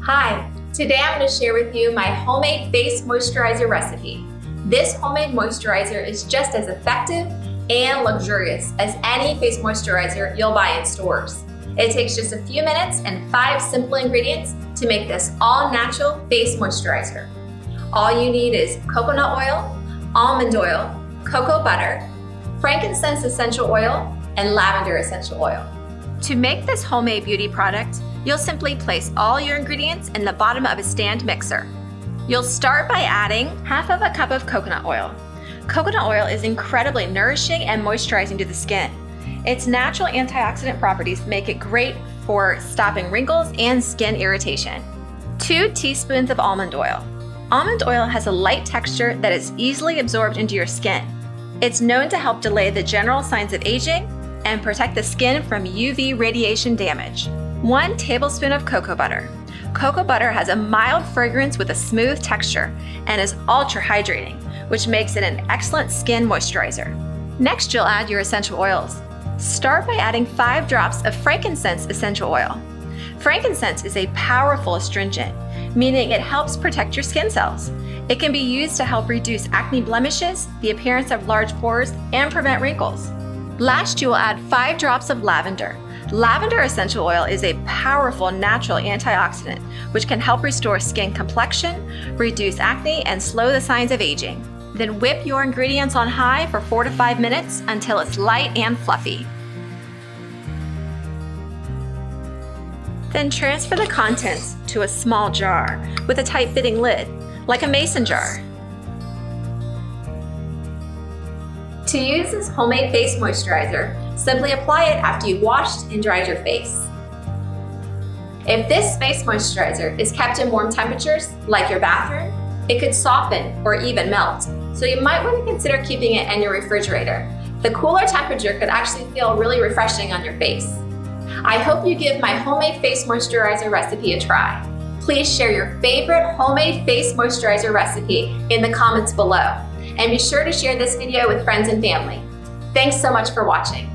Hi, today I'm going to share with you my homemade face moisturizer recipe. This homemade moisturizer is just as effective and luxurious as any face moisturizer you'll buy in stores. It takes just a few minutes and 5 simple ingredients to make this all-natural face moisturizer. All you need is coconut oil, almond oil, cocoa butter, frankincense essential oil, and lavender essential oil. To make this homemade beauty product, you'll simply place all your ingredients in the bottom of a stand mixer. You'll start by adding half of a cup of coconut oil. Coconut oil is incredibly nourishing and moisturizing to the skin. Its natural antioxidant properties make it great for stopping wrinkles and skin irritation. 2 teaspoons of almond oil. Almond oil has a light texture that is easily absorbed into your skin. It's known to help delay the general signs of aging and protect the skin from UV radiation damage. 1 tablespoon of cocoa butter. Cocoa butter has a mild fragrance with a smooth texture and is ultra hydrating, which makes it an excellent skin moisturizer. Next, you'll add your essential oils. Start by adding 5 drops of frankincense essential oil. Frankincense is a powerful astringent, meaning it helps protect your skin cells. It can be used to help reduce acne blemishes, the appearance of large pores, and prevent wrinkles. Last, you will add 5 drops of lavender. Lavender essential oil is a powerful natural antioxidant which can help restore skin complexion, reduce acne, and slow the signs of aging. Then whip your ingredients on high for 4 to 5 minutes until it's light and fluffy. Then transfer the contents to a small jar with a tight-fitting lid, like a mason jar. To use this homemade face moisturizer, simply apply it after you've washed and dried your face. If this face moisturizer is kept in warm temperatures, like your bathroom, it could soften or even melt, so you might want to consider keeping it in your refrigerator. The cooler temperature could actually feel really refreshing on your face. I hope you give my homemade face moisturizer recipe a try. Please share your favorite homemade face moisturizer recipe in the comments below. And be sure to share this video with friends and family. Thanks so much for watching.